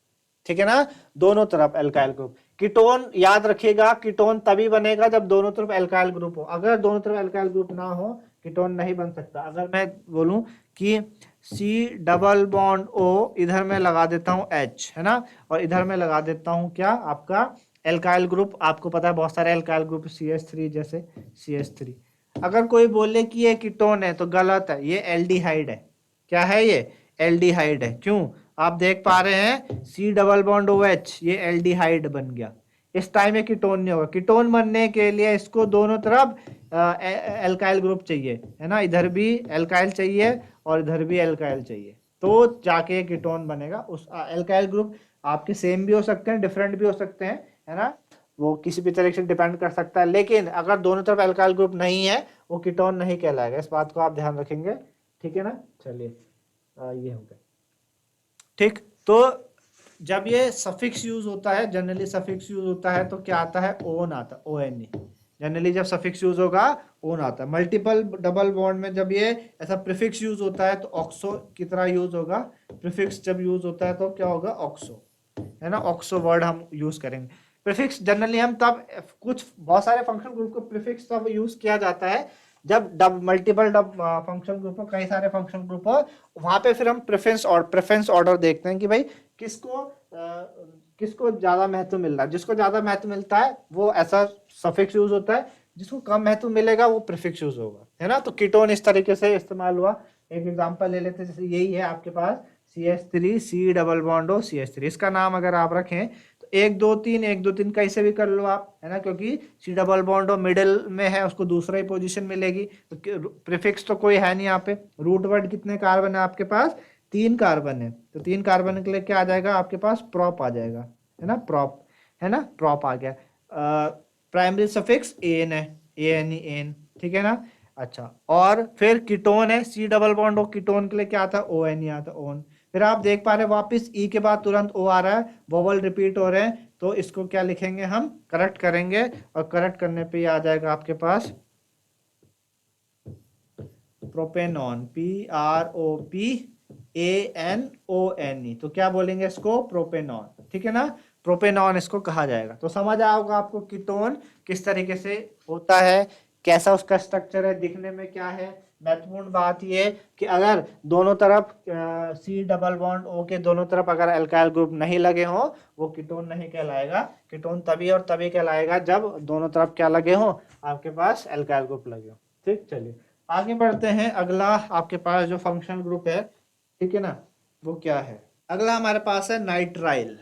ठीक है ना, दोनों तरफ एल्काइल ग्रुप। कीटोन याद रखिएगा, कीटोन तभी बनेगा जब दोनों तरफ एल्काइल ग्रुप हो, अगर दोनों तरफ एल्काइल ग्रुप ना हो कीटोन नहीं बन सकता। अगर मैं बोलूं कि C डबल बॉन्ड O, इधर मैं लगा देता हूं H, है ना, और इधर मैं लगा देता हूं क्या, आपका एल्काइल ग्रुप, आपको पता है बहुत सारे एल्काइल ग्रुप, CH3 जैसे CH3, अगर कोई बोले कि ये कीटोन है तो गलत है, ये एल्डिहाइड है। क्या है ये, एल्डिहाइड है। क्यों, आप देख पा रहे हैं C डबल बॉन्ड OH, ये एल्डिहाइड बन गया, इस टाइम में कीटोन नहीं होगा। कीटोन बनने के लिए इसको दोनों तरफ एल्काइल ग्रुप चाहिए, है ना, इधर भी एल्काइल चाहिए और इधर भी एल्काइल चाहिए, तो जाके कीटोन बनेगा। उस एल्काइल ग्रुप आपके सेम भी हो सकते हैं, डिफरेंट भी हो सकते हैं, है ना, वो किसी भी तरीके से डिपेंड कर सकता है, लेकिन अगर दोनों तरफ एल्काइल ग्रुप नहीं है वो कीटोन नहीं कहलाएगा, इस बात को आप ध्यान रखेंगे, ठीक है ना। चलिए ये हो गया, ठीक। तो जब ये सफिक्स यूज होता है, जनरली सफिक्स यूज होता है तो क्या आता है, ओन आता है, ONE। जनरली जब सफिक्स यूज होगा ओन आता है। मल्टीपल डबल बॉन्ड में जब ये ऐसा प्रीफिक्स यूज होता है तो ऑक्सो की तरह यूज होगा। प्रीफिक्स जब यूज होता है तो क्या होगा, ऑक्सो, है ना, ऑक्सो वर्ड हम यूज करेंगे। प्रीफिक्स जनरली हम तब, कुछ बहुत सारे फंक्शन ग्रुप को प्रीफिक्स तब यूज किया जाता है जब मल्टीपल फंक्शन ग्रुप हो, कई सारे फंक्शन ग्रुप हो, वहां पे फिर हम प्रेफरेंस ऑर्डर देखते हैं कि भाई किसको किसको ज्यादा महत्व मिल रहा है, जिसको ज्यादा महत्व मिलता है वो ऐसा सफिक्स यूज होता है, जिसको कम महत्व मिलेगा वो प्रीफिक्स यूज होगा, है ना। तो कीटोन इस तरीके से इस्तेमाल हुआ। एक एग्जांपल ले लेते हैं, जैसे यही है आपके पास CH3 C डबल बॉन्ड हो CH3, इसका नाम अगर आप रखें तो 1 2 3 कैसे भी कर लो आप, है ना, क्योंकि C डबल बॉन्ड मिडिल में है, उसको दूसरा ही पोजीशन मिलेगी। तो प्रीफिक्स तो कोई है नहीं यहाँ पे। रूट वर्ड कितने कार्बन है आपके पास, 3 कार्बन है, तो 3 कार्बन के लिए क्या आ जाएगा आपके पास, प्रॉप आ जाएगा, है ना, प्रॉप, है ना, प्रॉप आ गया। प्राइमरी सफिक्स एन है, एन, ठीक है ना। अच्छा, और फिर कीटोन है, C डबल बॉन्ड हो, कीटोन के लिए क्या आता है, ON ही आता है, ओन। फिर आप देख पा रहे हैं वापस E के बाद तुरंत O आ रहा है, वोवल रिपीट हो रहे हैं, तो इसको क्या लिखेंगे हम, करेक्ट करेंगे, और करेक्ट करने पे ये आ जाएगा आपके पास प्रोपेनॉन, PROPANONE। तो क्या बोलेंगे इसको, प्रोपेनॉन, ठीक है ना, प्रोपेनॉन इसको कहा जाएगा। तो समझ आया होगा आपको कीटोन किस तरीके से होता है, कैसा उसका स्ट्रक्चर है, दिखने में क्या है। महत्वपूर्ण बात यह कि अगर दोनों तरफ C डबल बॉन्ड O के दोनों तरफ अगर अल्काइल ग्रुप नहीं लगे हो, वो कीटोन नहीं कहलाएगा। कीटोन तभी और तभी कहलाएगा जब दोनों तरफ क्या लगे हो, आपके पास अल्काइल ग्रुप लगे हो। ठीक, चलिए आगे बढ़ते हैं। अगला आपके पास जो फंक्शनल ग्रुप है, ठीक है ना, वो क्या है, अगला हमारे पास है नाइट्राइल।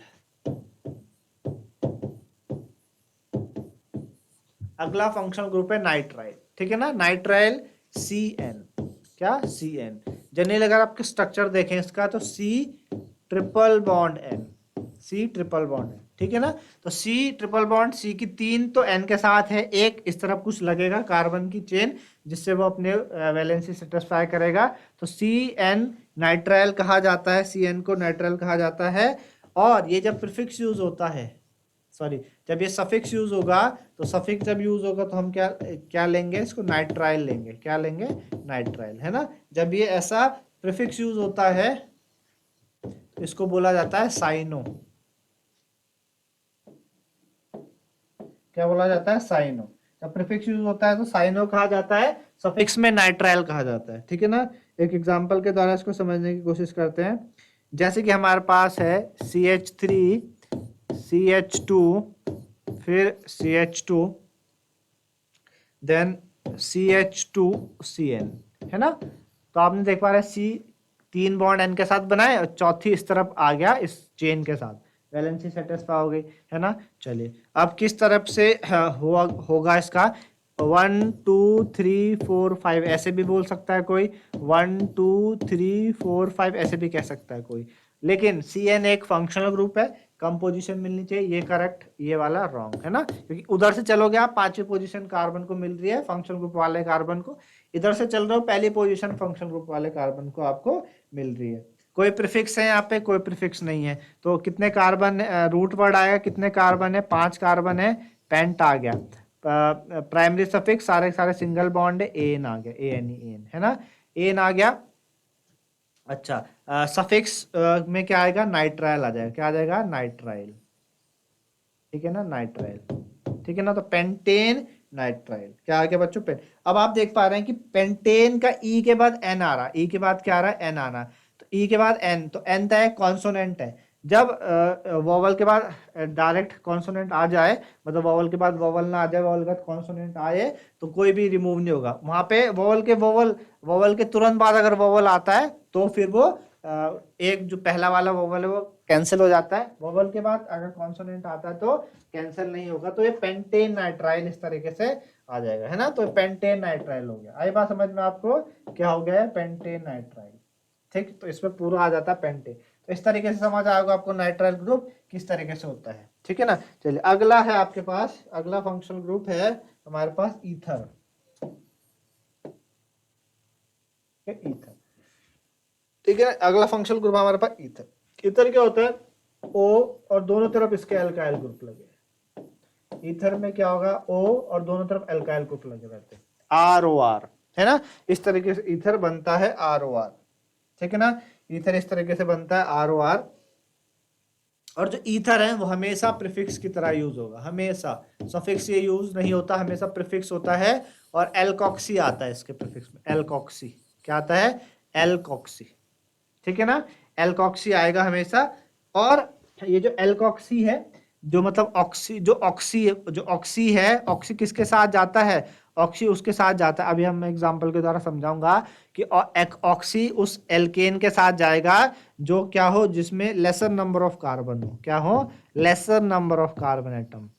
अगला फंक्शनल ग्रुप है नाइट्राइल, ठीक है ना, नाइट्राइल CN, क्या CN। जनरली अगर आपके स्ट्रक्चर देखें इसका तो C triple bond N, C triple bond है, ठीक है ना। तो C ट्रिपल बॉन्ड C की 3 तो N के साथ है, एक इस तरफ कुछ लगेगा कार्बन की चेन जिससे वो अपने वैलेंसी सेटिस्फाई करेगा, तो CN नाइट्राइल कहा जाता है, CN को नाइट्राइल कहा जाता है। और ये जब प्रीफिक्स यूज होता है, सॉरी, जब ये सफिक्स यूज होगा, तो सफिक्स जब यूज होगा तो हम क्या क्या लेंगे, इसको नाइट्राइल लेंगे, क्या लेंगे, नाइट्राइल, है ना। जब ये ऐसा प्रीफिक्स यूज होता है तो इसको बोला जाता है साइनो, क्या बोला जाता है, साइनो। जब प्रीफिक्स यूज होता है तो साइनो कहा जाता है, सफिक्स में नाइट्राइल कहा जाता है, ठीक है ना। एक एग्जांपल के द्वारा इसको समझने की कोशिश करते हैं। जैसे कि हमारे पास है CH3 CH2 फिर CH2 देन CH2CN, है ना। तो आपने देख पा रहे C 3 बॉन्ड N के साथ बनाए और चौथी इस तरफ आ गया इस चेन के साथ, वैलेंसी सेटिस्फाई हो गई, है ना। चलिए अब किस तरफ से होगा इसका, 1 2 3 4 5 ऐसे भी बोल सकता है कोई, 1 2 3 4 5 ऐसे भी कह सकता है कोई, लेकिन CN एक फंक्शनल ग्रुप है, कम पोजीशन मिलनी चाहिए, ये करेक्ट, ये वाला रॉन्ग, है ना, क्योंकि उधर से चलोगे आप 5वीं पोजीशन कार्बन को मिल रही है फंक्शनल ग्रुप वाले कार्बन को, इधर से चल रहे हो पहली पोजीशन फंक्शनल ग्रुप वाले कार्बन को आपको मिल रही है। कोई प्रीफिक्स है यहाँ पे, कोई प्रीफिक्स नहीं है, तो कितने कार्बन, रूट वर्ड आएगा, कितने कार्बन है, 5 कार्बन है, पेंट आ गया। प्राइमरी सफिक्स सारे सारे सिंगल बॉन्ड है, एन आ गया, एन, है ना, एन आ गया। अच्छा, सफिक्स में क्या आएगा, नाइट्राइल आ जाएगा, क्या आ जाएगा, नाइट्राइल, ठीक है ना, नाइट्राइल, ठीक है ना। तो पेंटेन नाइट्राइल क्या आ गया बच्चों, पेन। अब आप देख पा रहे हैं कि पेंटेन का ई के बाद एन आ रहा, ई के बाद क्या आ रहा है, एन आना, तो ई के बाद एन, तो एन है कॉन्सोनेंट है। जब वोवल के बाद डायरेक्ट कॉन्सोनेंट आ जाए, मतलब वोवल के बाद वोवल ना आ जाए, वोवल के बाद कॉन्सोनेंट आए, तो कोई भी रिमूव नहीं होगा वहां पे। वोवल के तुरंत बाद अगर वोवल आता है तो फिर वो एक जो पहला वाला वोवल है वो कैंसिल हो जाता है, वोवल के बाद अगर कॉन्सोनेंट आता है तो कैंसिल नहीं होगा, तो ये पेंटेन नाइट्राइल इस तरीके से आ जाएगा, है ना। तो पेंटेन नाइट्राइल हो गया, आई बात समझ में आपको, क्या हो गया है, पेंटेन नाइट्राइल, ठीक। तो इसमें पूरा आ जाता है पेंटेन। तो इस तरीके से समझ आएगा आपको नाइट्राइल ग्रुप किस तरीके से होता है, ठीक है ना। चलिए अगला है आपके पास, अगला फंक्शनल ग्रुप है हमारे पास ईथर, ईथर, ठीक है ना। अगला फंक्शनल ग्रुप हमारे पास ईथर। ईथर क्या होता है, O और दोनों तरफ इसके अल्काइल ग्रुप लगे, ईथर में क्या होगा, O और दोनों तरफ अल्काइल ग्रुप लगे रहते हैं, ROR, है ना। इस तरीके से ईथर बनता है ROR, ठीक है ना। ईथर इस तरीके से बनता है ROR। और जो ईथर है वो हमेशा प्रीफिक्स की तरह यूज होगा, हमेशा सफिक्स ये यूज नहीं होता, हमेशा प्रीफिक्स होता है। और एल्कॉक्सी आता है इसके प्रीफिक्स में, एल्कॉक्सी क्या आता है, एल्कॉक्सी, ठीक है ना, एल्कॉक्सी आएगा हमेशा। और ये जो एल्कोक्सी है, जो मतलब ऑक्सी है, ऑक्सी किसके साथ जाता है, ऑक्सी उसके साथ जाता है। अभी हम एग्जांपल के द्वारा समझाऊंगा कि ऑक्सी उस एल्केन के साथ जाएगा जो क्या हो, जिसमें लेसर नंबर ऑफ कार्बन हो, क्या हो, lesser number of carbon atom,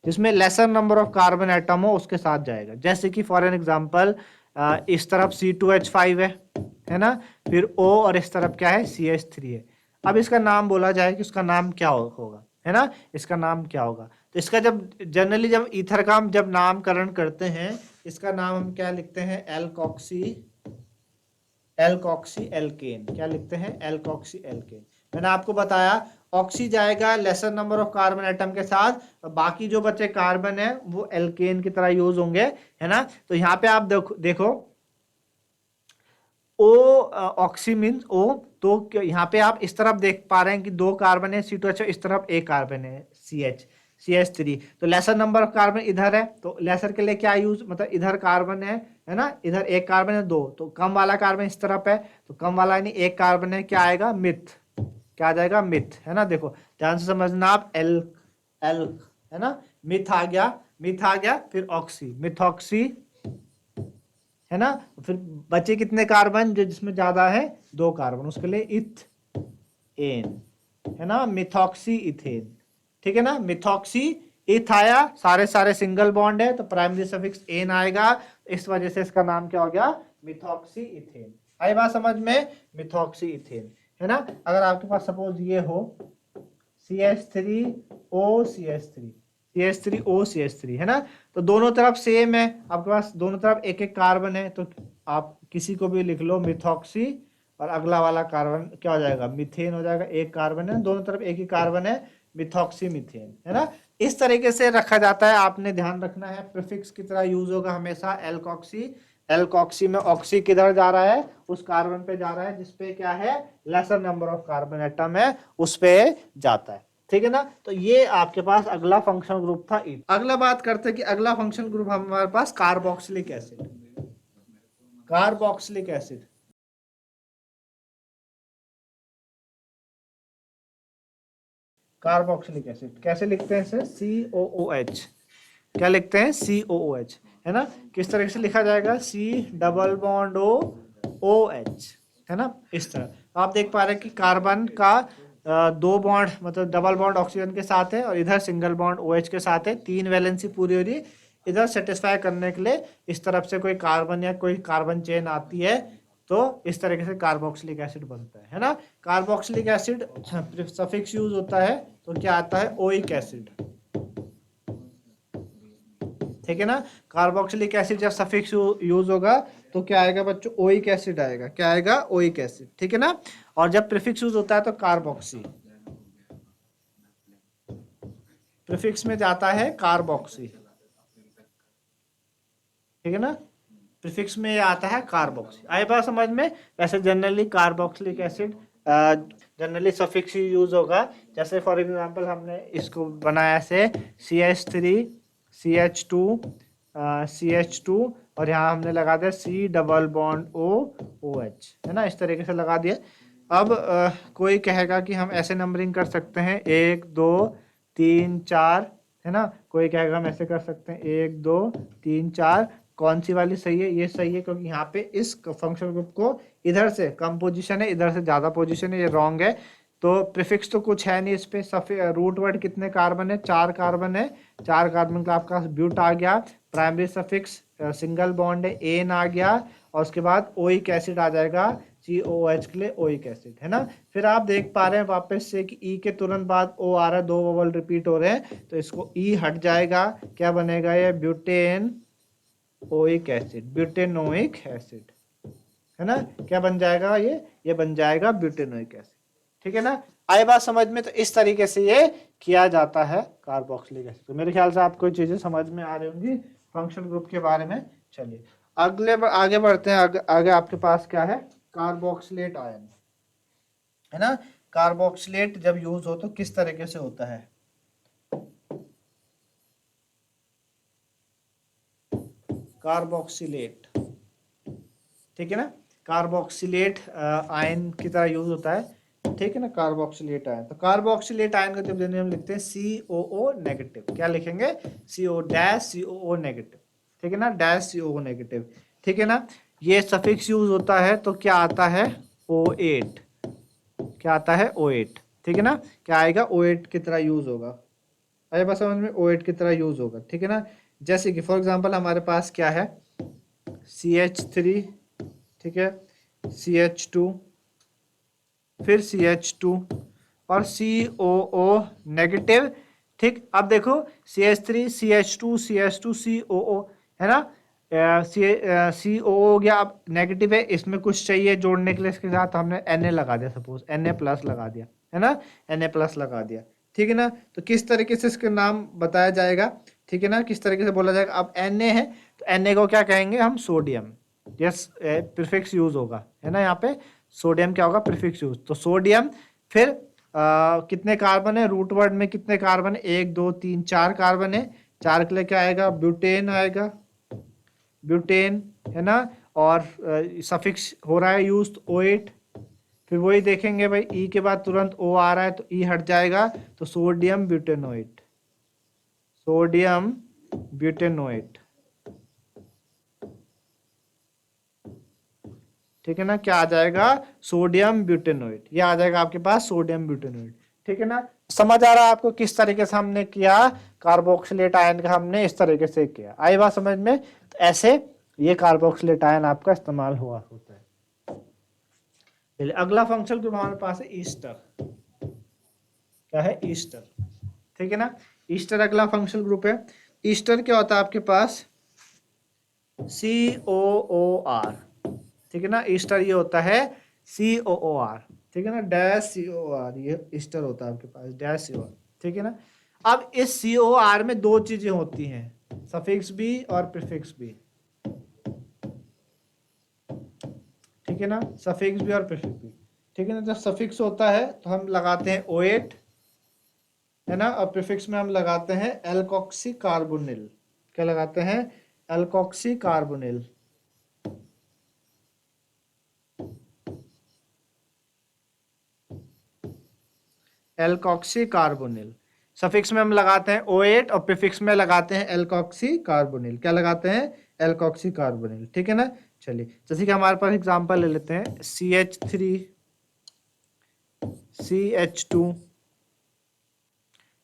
जिसमें lesser number of carbon atom हो उसके साथ जाएगा। जैसे कि फॉर एन एग्जांपल इस तरफ C2H5 है ना, फिर O, और इस तरफ क्या है, CH3 है। अब इसका नाम बोला जाए कि उसका नाम क्या होगा, है ना, इसका नाम क्या होगा। तो इसका जब जनरली जब ईथर का हम जब नामकरण करते हैं, इसका नाम हम क्या लिखते हैं, एल्कोक्सी एल्केन। क्या लिखते हैं, एल्कोक्सी एल्केन। मैंने आपको बताया ऑक्सी जाएगा laser number of carbon atom के साथ, बाकी जो बचे कार्बन है वो एल्केन की तरह यूज होंगे, है ना। तो यहाँ पे आप देखो ओ, ऑक्सी मीन्स ओ, तो यहाँ पे आप इस तरफ देख पा रहे हैं कि दो कार्बन है C2H, इस तरफ एक कार्बन है CH3। तो लेसर नंबर ऑफ कार्बन इधर है, तो लेसर के लिए क्या यूज, मतलब इधर कार्बन है ना, इधर एक कार्बन है दो, तो कम वाला कार्बन इस तरफ है, तो कम वाला यानी एक कार्बन है, क्या आएगा, मिथ। क्या आ जाएगा, मिथ, है ना। देखो ध्यान से समझना आप, एल एल है ना, मिथ आ गया, मिथ आ गया, फिर ऑक्सी, मिथॉक्सी, है ना। फिर बचे कितने कार्बन, जो जिसमें ज्यादा है दो कार्बन, उसके लिए इथ एन, है ना, मिथॉक्सी इथेन। ठीक है ना, मिथॉक्सी इथ आया, सारे सारे सिंगल बॉन्ड है, तो प्राइमरी सफिक्स एन आएगा, इस वजह से इसका नाम क्या हो गया, मिथॉक्सी इथेन। आई बात समझ में, मिथॉक्सी इथेन, है ना। अगर आपके पास सपोज ये हो CH3O CH3, CH3O CH3, है ना, तो दोनों तरफ सेम है, आपके पास दोनों तरफ एक एक कार्बन है, तो आप किसी को भी लिख लो मिथॉक्सी, और अगला वाला कार्बन क्या हो जाएगा, मिथेन हो जाएगा। एक कार्बन है, दोनों तरफ एक ही कार्बन है, मिथॉक्सी मिथेन, है ना। इस तरीके से रखा जाता है, आपने ध्यान रखना है, प्रीफिक्स की तरह यूज होगा हमेशा। एल्कोक्सी, एल्कोक्सी में ऑक्सी किधर जा रहा है, उस कार्बन पे जा रहा है जिसपे क्या है, laser number of carbon atom है, उस पे जाता है। ठीक है ना, तो ये आपके पास अगला फंक्शनल ग्रुप था। अगला बात करते हैं कि अगला फंक्शनल ग्रुप हमारे पास carboxylic acid, carboxylic acid. Carboxylic acid कैसे लिखते हैं इसे, COOH। क्या लिखते हैं, COOH, है ना। किस तरह से लिखा जाएगा, C डबल बॉन्ड OH, है ना, इस तरह। तो आप देख पा रहे हैं कि कार्बन का दो बॉन्ड, मतलब डबल बॉन्ड ऑक्सीजन के साथ है, और इधर सिंगल बॉन्ड OH के साथ है, तीन वैलेंसी पूरी हो रही है। इधर सेटिस्फाई करने के लिए इस तरफ से कोई कार्बन या कोई कार्बन चेन आती है, तो इस तरीके से कार्बोक्सिलिक एसिड बनता है ना। कार्बोक्सिलिक एसिड सफिक्स यूज होता है, तो क्या आता है, ओइक एसिड। ठीक है ना, कार्बोक्सिलिक एसिड जब सफिक्स यूज होगा तो क्या आएगा बच्चों, ओइक एसिड आएगा। क्या आएगा, ओइक एसिड। ठीक है ना, और जब प्रीफिक्स यूज होता है तो कार्बोक्सी, प्रीफिक्स में जाता है कार्बोक्सी। ठीक है ना, प्रीफिक्स में आता है कार्बोक्सी। आई बात समझ में। वैसे generally carboxylic acid generally suffix ही यूज होगा। जैसे फॉर एग्जांपल हमने इसको बनाया से CH3 CH2 CH2, और यहाँ हमने लगा दिया C डबल बॉन्ड OH, है ना, इस तरीके से लगा दिया। अब कोई कहेगा कि हम ऐसे नंबरिंग कर सकते हैं, 1 2 3 4, है ना। कोई कहेगा हम ऐसे कर सकते हैं 1 2 3 4। कौन सी वाली सही है, ये सही है, क्योंकि यहाँ पे इस फंक्शन ग्रुप को इधर से कम पोजीशन है, इधर से ज्यादा पोजीशन है, ये रॉन्ग है। तो प्रीफिक्स तो कुछ है नहीं इस पे, रूट वर्ड कितने कार्बन है, 4 कार्बन है, 4 कार्बन का आपका ब्यूट आ गया। प्राइमरी सफिक्स सिंगल बॉन्ड है, एन आ गया, और उसके बाद ओइक एसिड आ जाएगा, COOH के लिए ओइक एसिड, है ना। फिर आप देख पा रहे हैं वापस से कि ई के तुरंत बाद ओ आ रहा है, दो वोवल रिपीट हो रहे हैं, तो इसको ई हट जाएगा, क्या बनेगा, ये butane oic acid, butanoic acid, है ना। क्या बन जाएगा ये बन जाएगा ब्यूटेनोइक एसिड। ठीक है ना, आई बात समझ में। तो इस तरीके से ये किया जाता है कार्बोक्सिलिक एसिड। तो मेरे ख्याल से आपको चीजें समझ में आ रही होंगी फंक्शन ग्रुप के बारे में। चलिए आगे बढ़ते हैं। आगे आपके पास क्या है, कार्बोक्सिलेट आयन, है ना। कार्बोक्सिलेट जब यूज हो तो किस तरीके से होता है, कार्बोक्सिलेट। ठीक है ना, कार्बोक्सिलेट आयन की तरह यूज होता है, ठीक है ना, कार्बोक्सिलेट आयन। तो कार्बोक्सिलेट आयन का जब हम लिखते हैं COO नेगेटिव, क्या लिखेंगे, CO डैश COO नेगेटिव, ठीक है ना, डैश COO नेगेटिव, ठीक है ना। ये सफिक्स यूज होता है तो क्या आता है, O8, क्या आता है, O8, ठीक है ना, क्या आएगा, O8 की तरह यूज होगा। अरे बस समझ में, O8 की तरह यूज होगा, ठीक है ना। जैसे कि फॉर एग्जांपल हमारे पास क्या है, CH3, ठीक है, CH2, फिर CH2 और COO नेगेटिव, ठीक। अब देखो CH3 CH2 CH2 COO, है ना, COO हो गया, अब नेगेटिव है, इसमें कुछ चाहिए जोड़ने के लिए, इसके साथ हमने Na लगा दिया, सपोज Na प्लस लगा दिया, है ना, Na प्लस लगा दिया, ठीक है ना। तो किस तरीके से इसका नाम बताया जाएगा, ठीक है ना, किस तरीके से बोला जाएगा। अब Na है तो Na को क्या कहेंगे हम, सोडियम, यस, प्रीफिक्स यूज होगा, है ना, यहाँ पे सोडियम क्या होगा, प्रीफिक्स यूज, तो सोडियम। फिर कितने कार्बन है, रूट वर्ड में कितने कार्बन है, 1 2 3 4 कार्बन है, 4 के लिए क्या आएगा, ब्यूटेन आएगा, ब्यूटेन, है ना। और सफिक्स हो रहा है यूज तो O8, फिर वही देखेंगे भाई, ई के बाद तुरंत O आ रहा है तो ई हट जाएगा, तो सोडियम ब्यूटेनोएट, सोडियम ब्यूटेनोएट, ठीक है ना, क्या आ जाएगा, सोडियम ब्यूटेनोएट, ये आ जाएगा आपके पास सोडियम ब्यूटेनोएट, ठीक है ना। समझ आ रहा है आपको किस तरीके से हमने किया, कार्बोक्सिलेट आयन का हमने इस तरीके से किया, आई बात समझ में। तो ऐसे ये कार्बोक्सिलेट आयन आपका इस्तेमाल हुआ होता है। चलिए अगला फंक्शनल ग्रुप हमारे पास है ईस्टर, क्या है, ईस्टर, ठीक है ना। ईस्टर अगला फंक्शनल ग्रुप है। ईस्टर क्या होता है आपके पास, COOR, ठीक है ना, ईस्टर ये होता है COOR, ठीक है ना, डैश COR, ये ईस्टर होता है आपके पास, डैश COR, ठीक है ना। अब इस COR में दो चीजें होती हैं, सफिक्स भी और प्रीफिक्स भी, ठीक है ना, सफिक्स भी और प्रीफिक्स भी, ठीक है ना। जब सफिक्स होता है तो हम लगाते हैं O8, है ना, और प्रीफिक्स में हम लगाते हैं एल्कोक्सी कार्बोनिल, क्या लगाते हैं, alkoxy carbonyl, alkoxy carbonyl. Suffix में हम लगाते हैं O8 और प्रीफिक्स में लगाते हैं एल्कोक्सी कार्बोनिल, क्या लगाते हैं, एल्कोक्सी कार्बोनिल, ठीक है ना। चलिए जैसे कि हमारे पास एग्जांपल ले लेते हैं, CH3 CH2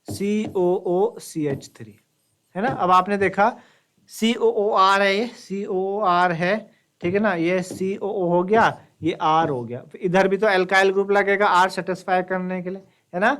COO CH3, है ना। अब आपने देखा COOR है, ये COOR है, ठीक है ना, ये COO हो गया, ये R हो गया, इधर भी तो एल्काइल ग्रुप लगेगा R सेटिस्फाई करने के लिए, है ना,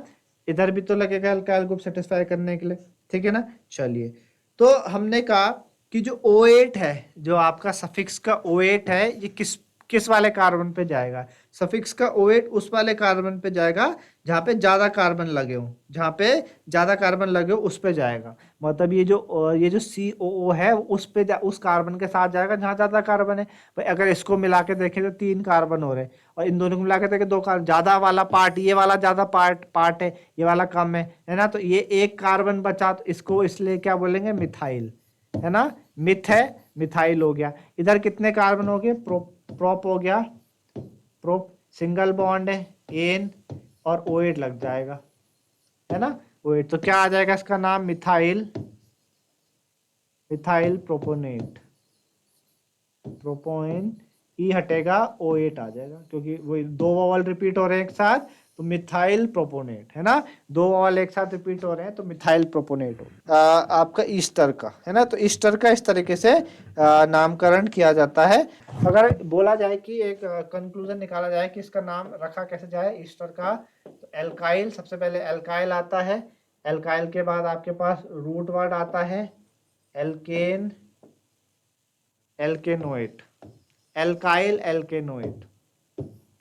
इधर भी तो लगेगा एल्काइल ग्रुप सेटिस्फाई करने के लिए, ठीक है ना। चलिए तो हमने कहा कि जो O8 है, जो आपका सफिक्स का O8 है, ये किस किस वाले कार्बन पे जाएगा, सफिक्स का O8 उस वाले कार्बन पे जाएगा जहाँ पे ज्यादा कार्बन लगे हो, जहाँ पे ज्यादा कार्बन लगे हो उस पे जाएगा। मतलब ये जो COO है उस पे उस कार्बन के साथ जाएगा जहाँ ज्यादा कार्बन है। भाई अगर इसको मिला के देखें तो 3 कार्बन हो रहे हैं, और इन दोनों को मिला के देखें 2 कार्बन, ज्यादा वाला पार्ट ये वाला ज्यादा पार्ट है, ये वाला कम है ना। तो ये एक कार्बन बचा तो इसको इसलिए क्या बोलेंगे, मिथाइल, है ना, मिथ है, मिथाइल हो गया। इधर कितने कार्बन हो गए, प्रोप हो गया, प्रोप, सिंगल बॉन्ड है, एन, और O8 लग जाएगा, है ना, O8, तो क्या आ जाएगा इसका नाम, मिथाइल, मिथाइल प्रोपोनेट, प्रोपोन, ई हटेगा O8 आ जाएगा, क्योंकि वही दो वॉवल रिपीट हो रहे हैं एक साथ, तो मिथाइल प्रोपोनेट, है ना, दो वॉवल एक साथ रिपीट हो रहे हैं तो मिथाइल प्रोपोनेट हो। आपका ईस्टर का, है ना, तो ईस्टर का इस तरीके से नामकरण किया जाता है। अगर बोला जाए कि एक कंक्लूजन निकाला जाए कि इसका नाम रखा कैसे जाए ईस्टर का, तो एल्काइल, सबसे पहले एल्काइल आता है, एल्काइल के बाद आपके पास रूट वर्ड आता है एल्केन, एल्केनोएट, एल्काइल एल्केनोएट,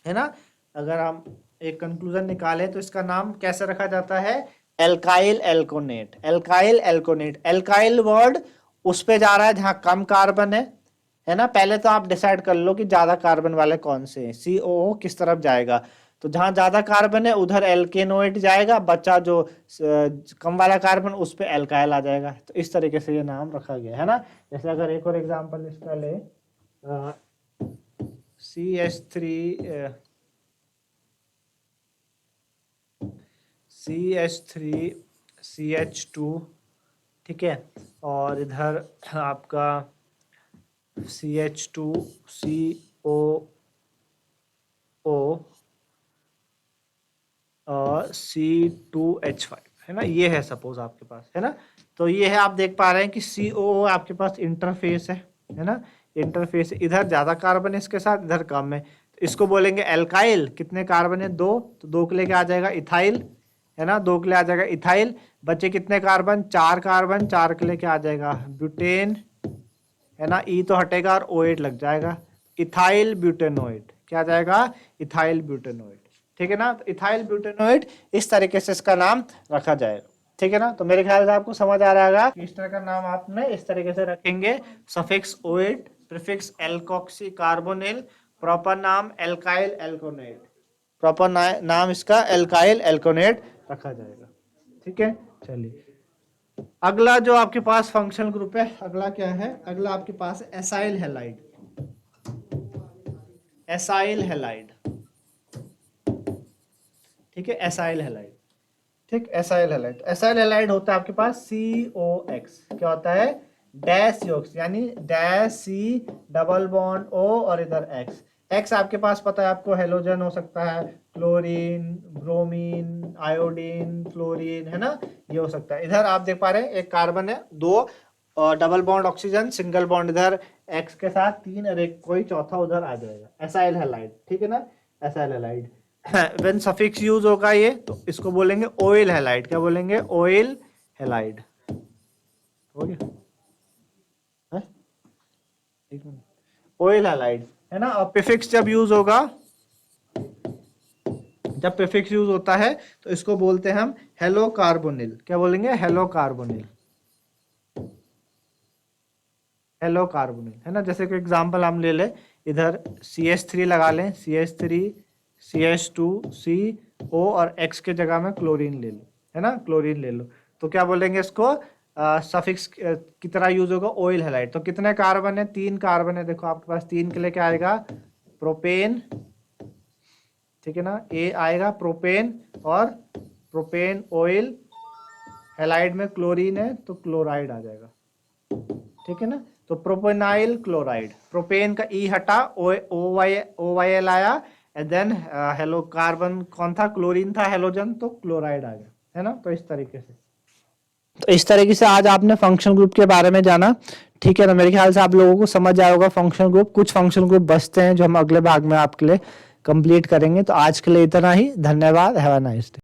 है ना। अगर हम एक कंक्लूजन निकालें तो इसका नाम कैसे रखा जाता है, एल्काइल एल्कोनेट, एल्काइल एल्कोनेट। एल्काइल वर्ड उस पे जा रहा है जहां कम कार्बन है ना। पहले तो आप डिसाइड कर लो कि ज्यादा कार्बन वाले कौन से हैं, COO किस तरफ जाएगा, तो जहां ज्यादा कार्बन है उधर एल्केनोएट जाएगा, बच्चा जो कम वाला कार्बन उस पे एल्काइल आ जाएगा। तो इस तरीके से ये नाम रखा गया, है ना। जैसे अगर एक और एग्जांपल इसका ले, CH3CH2, ठीक है, और इधर आपका CH2COO और C2H5, है ना, ये है सपोज आपके पास, है ना। तो ये है, आप देख पा रहे हैं कि COO आपके पास इंटरफेस है ना, इंटरफेस। इधर ज्यादा कार्बन है इसके साथ, इधर कम है, तो इसको बोलेंगे एल्काइल। कितने कार्बन है? 2, तो 2 के लेके आ जाएगा इथाइल, है ना, 2 के लिए आ जाएगा इथाइल। बचे कितने कार्बन? 4 कार्बन, 4 के लेके आ जाएगा ब्यूटेन, है ना, ई तो हटेगा और OH लग जाएगा, इथाइल ब्यूटेनोइड। क्या आ जाएगा? इथाइल ब्यूटेनोइड, ठीक है ना। तो इथाइल ब्यूटेनोइड, इस तरीके से इसका नाम रखा जाएगा, ठीक है ना। तो मेरे ख्याल से आपको समझ आ रहा होगा इस तरह का नाम आपने इस तरीके से रखेंगे, suffix OH, prefix alkoxy carbonyl, proper नाम एल्काइल एल्कोनेट, प्रॉपर नाम इसका एल्काइल एल्कोनेट रखा जाएगा, ठीक है। चलिए, अगला जो आपके पास फंक्शनल ग्रुप है, अगला क्या है? अगला आपके पास एसाइल हैलाइड, एसाइल हैलाइड, ठीक है, एसाइल हैलाइड, ठीक, एसाइल हैलाइड। एसाइल हैलाइड होता है आपके पास COX, क्या होता है? डैश योक्स, यानी dash C double bond O और इधर X आपके पास पता है आपको, हेलोजन हो सकता है, क्लोरीन, ब्रोमीन, आयोडीन, फ्लोरीन, है ना, ये हो सकता है। इधर आप देख पा रहे हैं एक कार्बन है, 2 double bond oxygen, single bond इधर X के साथ 3, और एक कोई चौथा उधर आ जाएगा, एसाइल हैलाइड, ठीक है ना, acyl halide. When suffix use होगा ये, तो इसको बोलेंगे ऑयल हैलाइड। क्या बोलेंगे? ऑयल हैलाइड, हो गया, ऑयल हैलाइड, है ना। और प्रीफिक्स जब यूज होगा, जब प्रीफिक्स यूज होता है तो इसको बोलते हैं हम हेलो कार्बोनिल। क्या बोलेंगे? हेलो कार्बोनिल, हेलो कार्बोनिल, है ना। जैसे कि एग्जांपल हम ले ले, इधर CH3 लगा लें, CH3 CH2 CO और X के जगह में क्लोरीन ले लो, है ना, क्लोरीन ले लो, तो क्या बोलेंगे इसको? सफिक्स की तरह यूज होगा ऑयल हैलाइड। तो कितने कार्बन है? 3 कार्बन है, देखो आपके पास 3 के लिए क्या आएगा? प्रोपेन, ठीक है ना, A आएगा प्रोपेन, और प्रोपेन ऑयल हैलाइड में क्लोरीन है तो क्लोराइड आ जाएगा, ठीक है ना। तो प्रोपेनाइल क्लोराइड, प्रोपेन का E हटा, OYL आया, एंड देन हेलो कार्बन कौन था? क्लोरीन था, हेलोजन, तो क्लोराइड आ गया, है ना। तो इस तरीके से, तो इस तरीके से आज आपने फंक्शन ग्रुप के बारे में जाना, ठीक है ना। मेरे ख्याल से आप लोगों को समझ आया होगा फंक्शन ग्रुप। कुछ फंक्शन ग्रुप बचते हैं जो हम अगले भाग में आपके लिए कंप्लीट करेंगे। तो आज के लिए इतना ही, धन्यवाद, हैव अ नाइस डे।